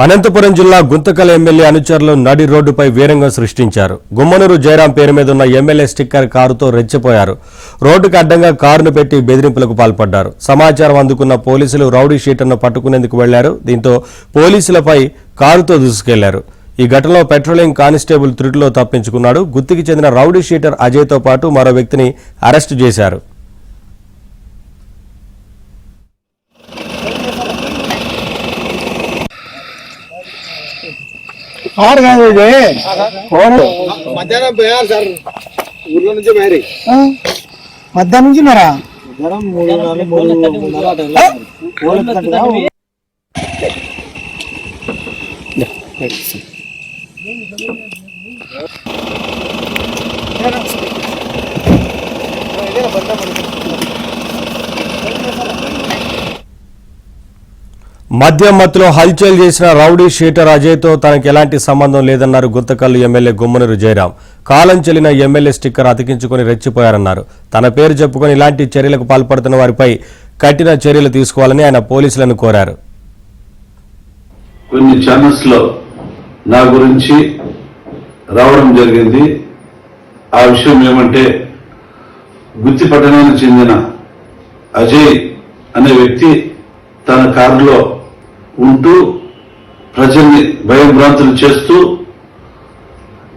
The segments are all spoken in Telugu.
అనంతపురం జిల్లా గుంతకల్ ఎమ్మెల్యే అనుచరులు నడి రోడ్డుపై వీరంగం సృష్టించారు. గుమ్మనూరు జయరాం పేరు మీద ఉన్న ఎమ్మెల్యే స్టిక్కర్ కారుతో రెచ్చిపోయారు. రోడ్డుకు అడ్డంగా కారును పెట్టి బెదిరింపులకు పాల్పడ్డారు. సమాచారం అందుకున్న పోలీసులు రౌడీ షీటర్ను పట్టుకునేందుకు వెళ్లారు. దీంతో పోలీసులపై కారుతో దూసుకెళ్లారు. ఈ ఘటనలో పెట్రోలింగ్ కానిస్టేబుల్ త్రుటిలో తప్పించుకున్నాడు. గుత్తికి చెందిన రౌడీ షీటర్ అజయ్తో పాటు మరో వ్యక్తిని అరెస్టు చేశారు. మధ్యాహ్నం పోయారు సార్, ఊర్లో నుంచి మరి మధ్యాహ్నం నుంచి మరా మద్యం మత్తులో హల్చల్ చేసిన రౌడీ షీటర్ అజయ్తో తనకు ఎలాంటి సంబంధం లేదన్నారు గుంతకల్లు ఎమ్మెల్యే గుమ్మనూరు జయరాం. కాలం చెల్లిన ఎమ్మెల్యే స్టిక్కర్ అతికించుకుని రెచ్చిపోయారన్నారు. తన పేరు చెప్పుకొని ఇలాంటి చర్యలకు పాల్పడుతున్న వారిపై కఠిన చర్యలు తీసుకోవాలని ఆయన పోలీసులను కోరారు. కొన్ని ఛానల్స్ లో నా గురించి రావడం జరిగింది. ఆ విషయం ఏమంటే, గుత్తి పట్టణానికి చెందిన అజయ్ అనే వ్యక్తి తన కారులో ఉంటూ ప్రజల్ని భయభ్రాంతులు చేస్తూ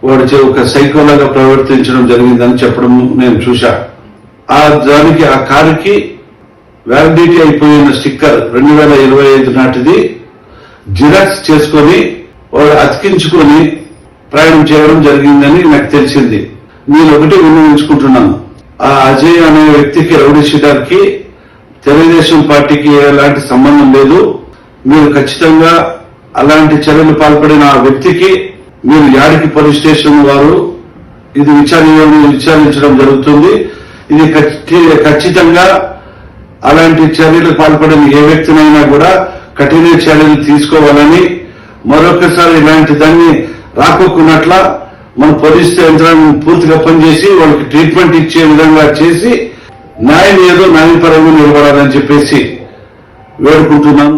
వాడి ఒక సైకోలాగా ప్రవర్తించడం జరిగిందని చెప్పడం నేను చూశా. దానికి ఆ కారుకి వ్యాలిడిటీ అయిపోయిన స్టిక్కర్ 2025 నాటిది జిరాక్స్ చేసుకొని వాడు అతికించుకొని ప్రయాణం చేయడం జరిగిందని నాకు తెలిసింది. నేను ఒకటి విన్నవించుకుంటున్నాను, ఆ అజయ్ అనే వ్యక్తికి, రౌడీ షీటర్కి తెలుగుదేశం పార్టీకి ఎలాంటి సంబంధం లేదు. మీరు ఖచ్చితంగా అలాంటి చర్యలు పాల్పడిన ఆ వ్యక్తికి మీరు యాడికి పోలీస్ స్టేషన్ వారు ఇది విచారించడం జరుగుతుంది. ఇది ఖచ్చితంగా అలాంటి చర్యలకు పాల్పడిన ఏ వ్యక్తినైనా కూడా కఠిన చర్యలు తీసుకోవాలని, మరొకసారి ఇలాంటి దాన్ని రాకోకున్నట్ల మన పోలీస్ యంత్రాంగం పూర్తిగా పనిచేసి వాళ్ళకి ట్రీట్మెంట్ ఇచ్చే విధంగా చేసి న్యాయం ఏదో న్యాయపరంగా నిలబడాలని చెప్పేసి వేడుకుంటున్నాను.